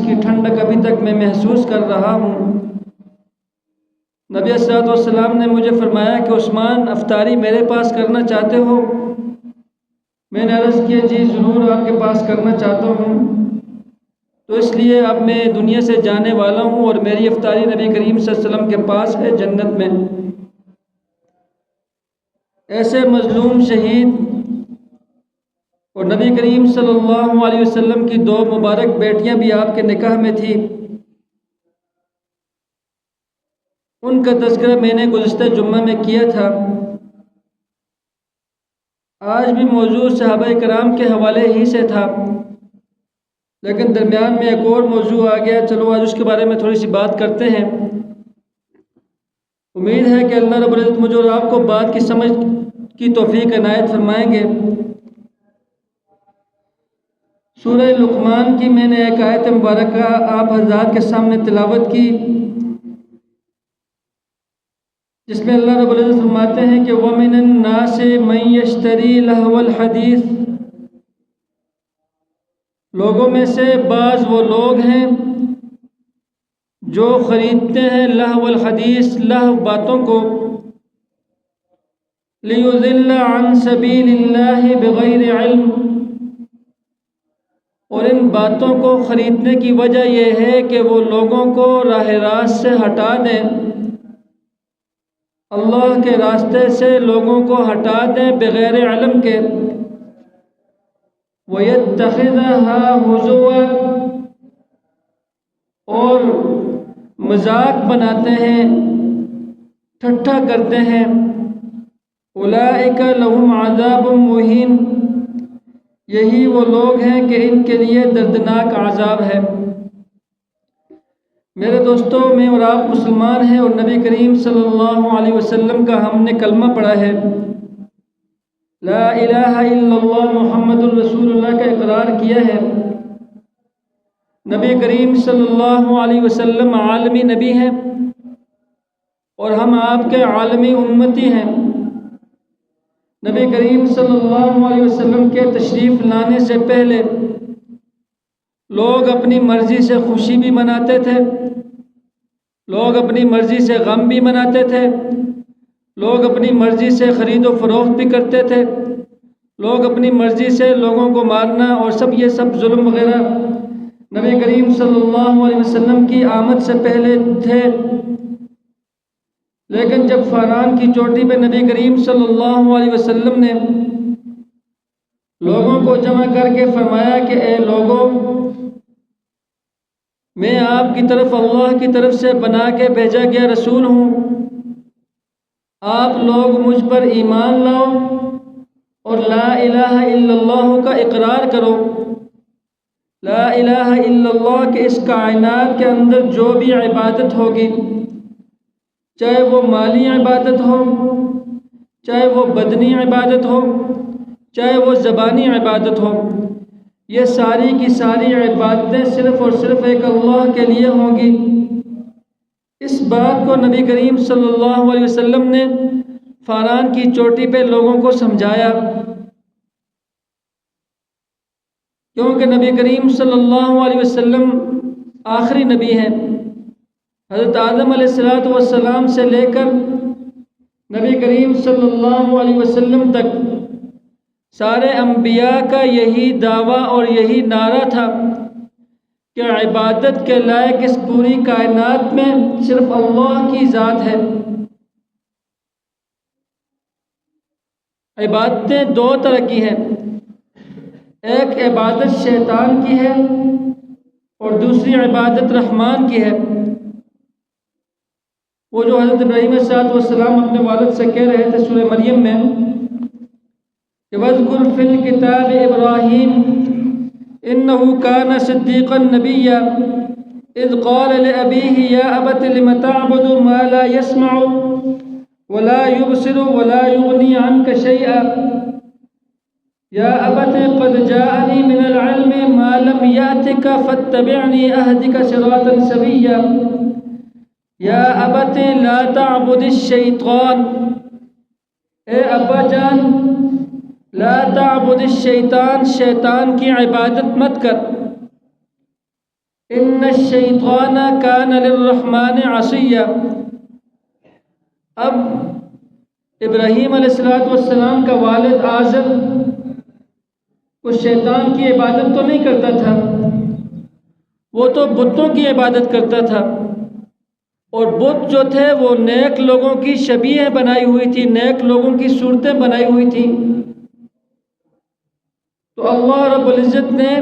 نفس کی ٹھنڈک ابھی تک میں محسوس کر رہا ہوں۔ نبی صلی اللہ علیہ وسلم نے مجھے فرمایا کہ عثمان افطاری میرے پاس کرنا چاہتے ہو؟ میں نے عرض کیا جی ضرور آپ کے پاس کرنا چاہتا ہوں، تو اس لیے اب میں دنیا سے جانے والا ہوں اور میری افطاری نبی کریم صلی اللہ علیہ وسلم کے پاس ہے جنت میں۔ ایسے مظلوم شہید اور نبی کریم صلی اللہ علیہ وسلم کی 2 مبارک بیٹیاں بھی آپ کے نکاح میں تھی، ان کا تذکرہ میں نے گزشتہ جمعہ میں کیا تھا۔ آج بھی موضوع صحابہ کرام کے حوالے ہی سے تھا، لیکن درمیان میں ایک اور موضوع آ گیا، چلو آج اس کے بارے میں تھوڑی سی بات کرتے ہیں۔ امید ہے کہ اللہ رب العزت مجھے اور آپ کو بات کی سمجھ کی توفیق عنایت فرمائیں گے۔ سورہ لقمان کی میں نے ایک آیت مبارکہ آپ حضرات کے سامنے تلاوت کی، جس میں اللہ رب العزت فرماتے ہیں کہ وَمِنَ النَّاسِ مَن يَشْتَرِي لَهْوَ الْحَدِيثِ، لوگوں میں سے بعض وہ لوگ ہیں جو خریدتے ہیں لہو الحدیث، لہو باتوں کو، لِيُضِلَّ عَن سَبِيلِ اللَّهِ بِغَيْرِ عِلْمٍ، اور ان باتوں کو خریدنے کی وجہ یہ ہے کہ وہ لوگوں کو راہ راست سے ہٹا دیں، اللہ کے راستے سے لوگوں کو ہٹا دیں بغیر علم کے، وَيَتَّخِذَهَا هُزُوًا، اور مذاق بناتے ہیں، ٹھٹھا کرتے ہیں، أُولَئِكَ لَهُمْ عَذَابٌ مُّهِينٌ، یہی وہ لوگ ہیں کہ ان کے لیے دردناک عذاب ہے۔ میرے دوستو، میں اور آپ مسلمان ہیں اور نبی کریم صلی اللہ علیہ وسلم کا ہم نے کلمہ پڑھا ہے، لا الہ الا اللہ محمد الرسول اللہ کا اقرار کیا ہے۔ نبی کریم صلی اللہ علیہ وسلم عالمی نبی ہیں اور ہم آپ کے عالمی امتی ہیں۔ نبی کریم صلی اللہ علیہ وسلم کے تشریف لانے سے پہلے لوگ اپنی مرضی سے خوشی بھی مناتے تھے، لوگ اپنی مرضی سے غم بھی مناتے تھے، لوگ اپنی مرضی سے خرید و فروخت بھی کرتے تھے، لوگ اپنی مرضی سے لوگوں کو مارنا اور یہ سب ظلم وغیرہ نبی کریم صلی اللہ علیہ وسلم کی آمد سے پہلے تھے۔ لیکن جب فاران کی چوٹی پہ نبی کریم صلی اللہ علیہ وسلم نے لوگوں کو جمع کر کے فرمایا کہ اے لوگوں، میں آپ کی طرف اللہ کی طرف سے بنا کے بھیجا گیا رسول ہوں، آپ لوگ مجھ پر ایمان لاؤ اور لا الہ الا اللہ کا اقرار کرو۔ لا الہ الا اللہ کہ اس کائنات کے اندر جو بھی عبادت ہوگی، چاہے وہ مالی عبادت ہو، چاہے وہ بدنی عبادت ہو، چاہے وہ زبانی عبادت ہو، یہ ساری کی ساری عبادتیں صرف اور صرف ایک اللہ کے لیے ہوں گی۔ اس بات کو نبی کریم صلی اللہ علیہ وسلم نے فاران کی چوٹی پہ لوگوں کو سمجھایا، کیونکہ نبی کریم صلی اللہ علیہ وسلم آخری نبی ہیں۔ حضرت آدم علیہ السلام سے لے کر نبی کریم صلی اللہ علیہ وسلم تک سارے انبیاء کا یہی دعویٰ اور یہی نعرہ تھا کہ عبادت کے لائق اس پوری کائنات میں صرف اللہ کی ذات ہے۔ عبادتیں 2 طرح کی ہیں، ایک عبادت شیطان کی ہے اور دوسری عبادت رحمان کی ہے۔ وہ جو حضرت ابراہیم علیہ السلام اپنے والد سے کہہ رہے تھے سورہ مریم میں کہ وَاذْكُرْ فِي الْكِتَابِ إِبْرَاهِيمَ إِنَّهُ كَانَ صِدِّيقًا نَبِيًّا إِذْ قَالَ لِأَبِيهِ يَا أَبَتِ لِمَ تَعْبُدُ مَا لَا يَسْمَعُ وَلَا يُبْصِرُ وَلَا يُغْنِي عَنْكَ شَيْئًا يَا أَبَتِ قَدْ جَاءَنِي مِنَ الْعِلْمِ مَا لَمْ يَأْتِكَ فَاتَّبِعْنِي أَهْدِكَ صِرَاطًا سَوِيًّا یا ابت لا تعبد الشیطان، اے ابا جان لا تعبد الشیطان، شیطان کی عبادت مت کر۔ ان الشیطان کان للرحمن عصیا۔ اب ابراہیم علیہ السلام کا والد آزر کچھ شیطان کی عبادت تو نہیں کرتا تھا، وہ تو بتوں کی عبادت کرتا تھا، اور بت جو تھے وہ نیک لوگوں کی شبیہیں بنائی ہوئی تھی، نیک لوگوں کی صورتیں بنائی ہوئی تھی۔ تو اللہ رب العزت نے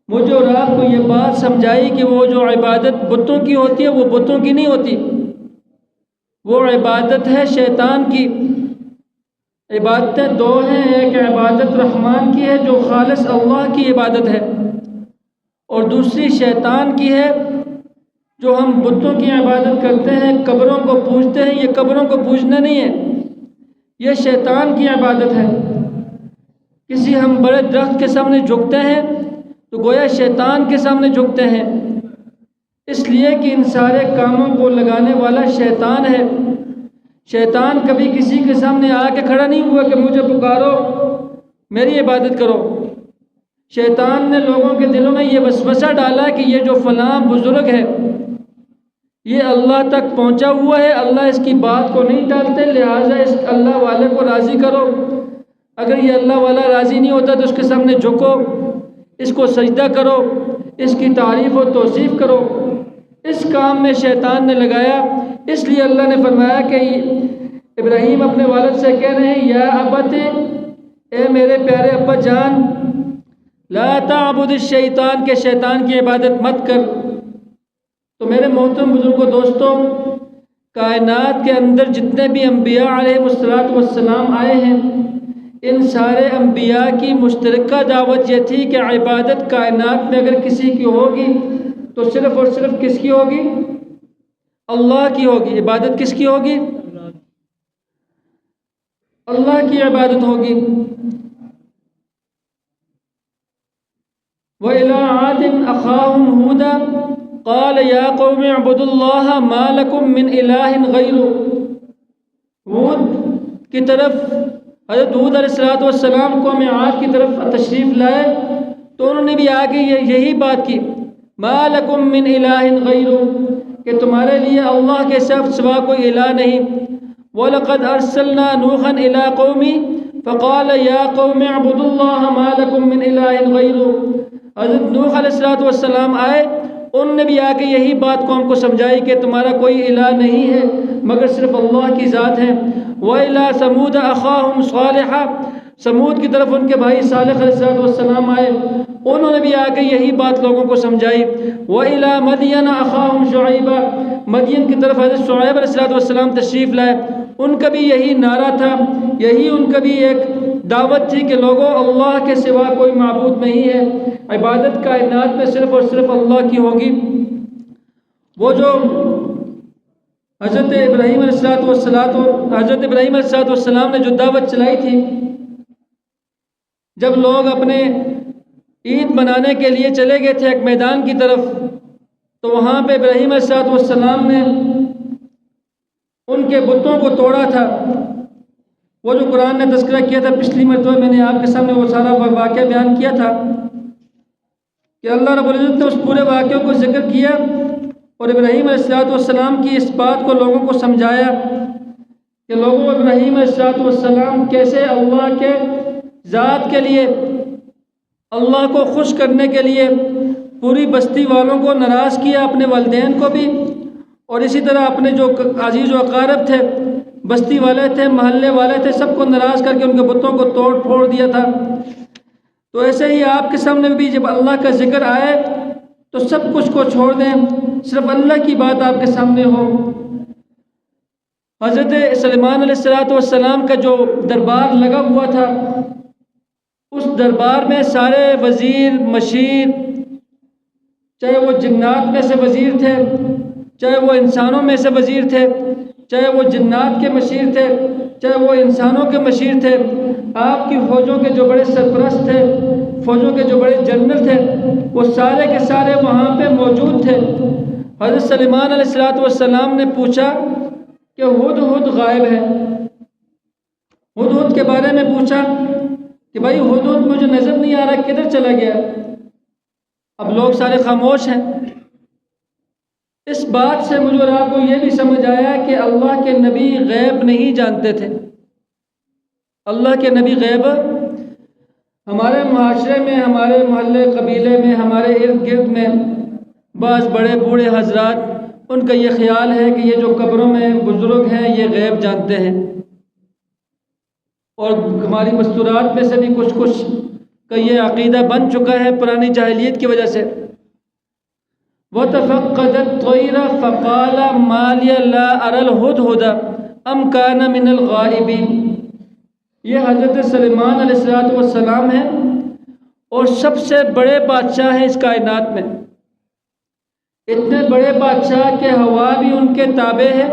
مجھے اور آپ کو یہ بات سمجھائی کہ وہ جو عبادت بتوں کی ہوتی ہے وہ بتوں کی نہیں ہوتی، وہ عبادت ہے شیطان کی۔ عبادتیں دو ہیں، ایک عبادت رحمان کی ہے جو خالص اللہ کی عبادت ہے، اور دوسری شیطان کی ہے جو ہم بتوں کی عبادت کرتے ہیں، قبروں کو پوجتے ہیں۔ یہ قبروں کو پوجنا نہیں ہے، یہ شیطان کی عبادت ہے۔ کسی ہم بڑے درخت کے سامنے جھکتے ہیں تو گویا شیطان کے سامنے جھکتے ہیں، اس لیے کہ ان سارے کاموں کو لگانے والا شیطان ہے۔ شیطان کبھی کسی کے سامنے آ کے کھڑا نہیں ہوا کہ مجھے پکارو، میری عبادت کرو۔ شیطان نے لوگوں کے دلوں میں یہ وسوسہ ڈالا کہ یہ جو فلاں بزرگ ہے یہ اللہ تک پہنچا ہوا ہے، اللہ اس کی بات کو نہیں ٹالتے، لہٰذا اس اللہ والے کو راضی کرو۔ اگر یہ اللہ والا راضی نہیں ہوتا تو اس کے سامنے جھکو، اس کو سجدہ کرو، اس کی تعریف و توصیف کرو۔ اس کام میں شیطان نے لگایا، اس لیے اللہ نے فرمایا کہ ابراہیم اپنے والد سے کہہ رہے ہیں یا ابت، اے میرے پیارے ابا جان، لا تعبد الشیطان، کے شیطان کی عبادت مت کر۔ تو میرے محترم بزرگوں دوستوں، کائنات کے اندر جتنے بھی انبیاء علیہ السلام آئے ہیں، ان سارے انبیاء کی مشترکہ دعوت یہ تھی کہ عبادت کائنات میں اگر کسی کی ہوگی تو صرف اور صرف کس کی ہوگی؟ اللہ کی ہوگی۔ عبادت کس کی ہوگی؟ اللہ کی عبادت ہوگی۔ وَإِلَىٰ عَادٍ أَخَاهُمْ هُودًا قَالَ يَا قَوْمِ اعْبُدُوا اللَّهَ مَا لَكُم مِّنْ إِلَٰهٍ غَيْرُهُ۔ ہود کی طرف حضرت ہود علیہ السلام قوم عاد کی طرف تشریف لائے تو انہوں نے بھی آگے یہی بات کی، مَا لَكُم مِّنْ إِلَٰهٍ غَيْرُهُ، کہ تمہارے لیے اللہ کے سوا کوئی الہ نہیں۔ وَلَقَدْ أَرْسَلْنَا نُوحًا إِلَىٰ قَوْمِهِ فَقَالَ يَا قَوْمِ اعْبُدُوا اللَّهَ مَا لَكُم مِّنْ إِلَٰهٍ غَيْرُهُ۔ حضرت نوح علیہ السلام آئے، انہوں نے بھی آ کے یہی بات قوم کو سمجھائی کہ تمہارا کوئی الہ نہیں ہے مگر صرف اللہ کی ذات ہے۔ وَإِلَىٰ ثَمُودَ أَخَاهُمْ صَالِحًا، ثمود کی طرف ان کے بھائی صالح علیہ السلام آئے، انہوں نے بھی آ کے یہی بات لوگوں کو سمجھائی۔ وَإِلَىٰ مَدْيَنَ أَخَاهُمْ شُعَيْبًا، مدین کی طرف حضرت شعیب علیہ السلام تشریف لائے، ان کا بھی یہی نعرہ تھا، یہی ان کا بھی ایک دعوت تھی کہ لوگوں اللہ کے سوا کوئی معبود نہیں ہے، عبادت کائنات میں صرف اور صرف اللہ کی ہوگی۔ وہ جو حضرت ابراہیم علیہ السلام نے جو دعوت چلائی تھی، جب لوگ اپنے عید منانے کے لیے چلے گئے تھے ایک میدان کی طرف، تو وہاں پہ ابراہیم علیہ السلام نے ان کے بتوں کو توڑا تھا۔ وہ جو قرآن نے تذکرہ کیا تھا پچھلی مرتبہ، میں نے آپ کے سامنے وہ سارا واقعہ بیان کیا تھا کہ اللہ رب العزت نے اس پورے واقعے کو ذکر کیا اور ابراہیم علیہ السلام کی اس بات کو لوگوں کو سمجھایا کہ لوگوں، ابراہیم علیہ السلام کیسے اللہ کے ذات کے لیے، اللہ کو خوش کرنے کے لیے پوری بستی والوں کو ناراض کیا، اپنے والدین کو بھی، اور اسی طرح اپنے جو عزیز و اقارب تھے، بستی والے تھے، محلے والے تھے، سب کو ناراض کر کے ان کے بتوں کو توڑ پھوڑ دیا تھا۔ تو ایسے ہی آپ کے سامنے بھی جب اللہ کا ذکر آئے تو سب کچھ کو چھوڑ دیں، صرف اللہ کی بات آپ کے سامنے ہو۔ حضرت سلیمان علیہ السلام کا جو دربار لگا ہوا تھا، اس دربار میں سارے وزیر مشیر، چاہے وہ جنات میں سے وزیر تھے، چاہے وہ انسانوں میں سے وزیر تھے، چاہے وہ جنات کے مشیر تھے، چاہے وہ انسانوں کے مشیر تھے، آپ کی فوجوں کے جو بڑے سرپرست تھے، فوجوں کے جو بڑے جنرل تھے، وہ سارے کے سارے وہاں پہ موجود تھے۔ حضرت سلیمان علیہ السلام نے پوچھا کہ ہدہد غائب ہے، ہدہد کے بارے میں پوچھا کہ بھائی ہدہد مجھے نظر نہیں آ رہا، کدھر چلا گیا؟ اب لوگ سارے خاموش ہیں۔ اس بات سے مجھے اور آپ کو یہ بھی سمجھ آیا کہ اللہ کے نبی غیب نہیں جانتے تھے۔ اللہ کے نبی غیب ہمارے معاشرے میں، ہمارے محلے قبیلے میں، ہمارے ارد گرد میں بعض بڑے بوڑھے حضرات، ان کا یہ خیال ہے کہ یہ جو قبروں میں بزرگ ہیں یہ غیب جانتے ہیں، اور ہماری مستورات میں سے بھی کچھ کا یہ عقیدہ بن چکا ہے پرانی جاہلیت کی وجہ سے۔ وَتَفَقَّدَ الطَّيْرَ فَقَالَ مَا لِيَ لَا أَرَى الْهُدْهُدَ أَمْ كَانَ مِنَ الْغَائِبِينَ۔ یہ حضرت سلیمان علیہ السلام ہیں، اور سب سے بڑے بادشاہ ہیں اس کائنات میں، اتنے بڑے بادشاہ کہ ہوا بھی ان کے تابع ہے،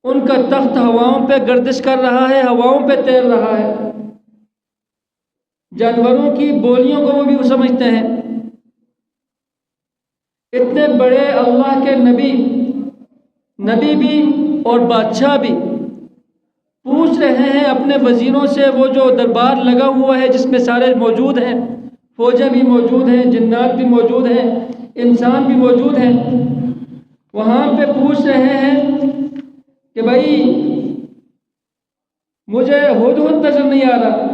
ان کا تخت ہواؤں پہ گردش کر رہا ہے، ہواؤں پہ تیر رہا ہے، جانوروں کی بولیوں کو وہ بھی سمجھتے ہیں۔ اتنے بڑے اللہ کے نبی بھی اور بادشاہ بھی پوچھ رہے ہیں اپنے وزیروں سے، وہ جو دربار لگا ہوا ہے جس میں سارے موجود ہیں، فوجیں بھی موجود ہیں، جنات بھی موجود ہیں، انسان بھی موجود ہیں، وہاں پہ پوچھ رہے ہیں کہ بھائی مجھے ہدہد نظر نہیں آ رہا۔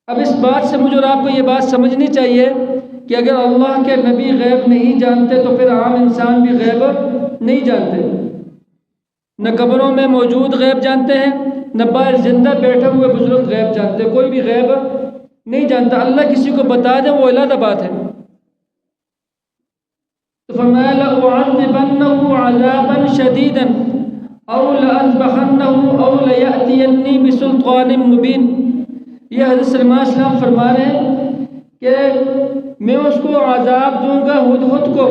اب اس بات سے مجھے اور آپ کو یہ بات سمجھنی چاہیے کہ اگر اللہ کے نبی غیب نہیں جانتے تو پھر عام انسان بھی غیب نہیں جانتے۔ نہ قبروں میں موجود غیب جانتے ہیں، نہ باہر زندہ بیٹھے ہوئے بزرگ غیب جانتے، کوئی بھی غیب نہیں جانتا۔ اللہ کسی کو بتا دے وہ علیحدہ بات ہے۔ فَمَا لَأُعَذِّبَنَّهُ عَذَابًا شَدِيدًا أَوْ لَأَذْبَحَنَّهُ أَوْ لَيَأْتِيَنِّي بِسُلْطَانٍ مُبِينٍ۔ یہ حضرت سلیمان علیہ السلام فرما رہے ہیں کہ میں اس کو عذاب دوں گا، ہدہد کو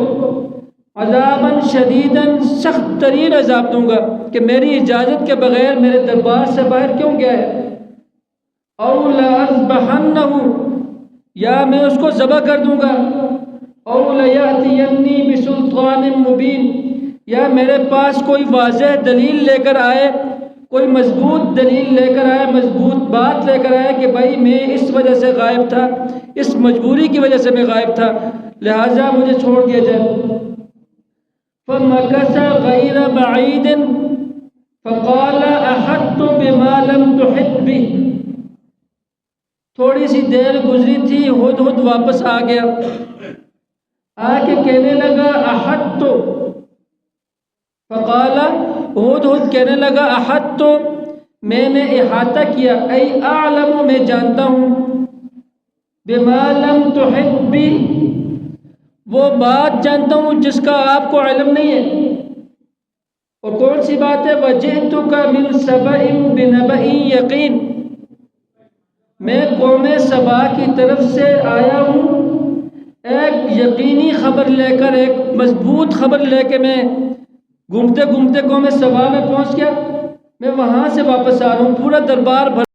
عذاباً شدیداً، سخت ترین عذاب دوں گا کہ میری اجازت کے بغیر میرے دربار سے باہر کیوں گیا ہے۔ او لأذبحنہ، یا میں اس کو ذبح کر دوں گا، او لیأتینی بسلطان مبین، یا میرے پاس کوئی واضح دلیل لے کر آئے، کوئی مضبوط دلیل لے کر آئے، مضبوط بات لے کر آئے کہ بھائی میں اس وجہ سے غائب تھا، اس مجبوری کی وجہ سے میں غائب تھا، لہٰذا مجھے چھوڑ دیا جائے۔ فَمَكَثَ غَيْرَ بَعِيدٍ فَقَالَ أَحَطْتُ بِمَا لَمْ تُحِطْ بِهِ۔ تھوڑی سی دیر گزری تھی، ہدہد واپس آ گیا، آ کے کہنے لگا احطت، فقال، ہدہد کہنے لگا احطت، میں نے احاطہ کیا، ای اعلم، میں جانتا ہوں، بما لم تحط بِهِ، وہ بات جانتا ہوں جس کا آپ کو علم نہیں ہے۔ اور کون سی بات ہے؟ وَجِئْتُكَ مِنْ سَبَإٍ بِنَبَإٍ یقین، میں قوم سبا کی طرف سے آیا ہوں ایک یقینی خبر لے کر، ایک مضبوط خبر لے کے میں گھومتے گھومتے قوم سبا میں پہنچ گیا، میں وہاں سے واپس آ رہا ہوں، پورا دربار بھر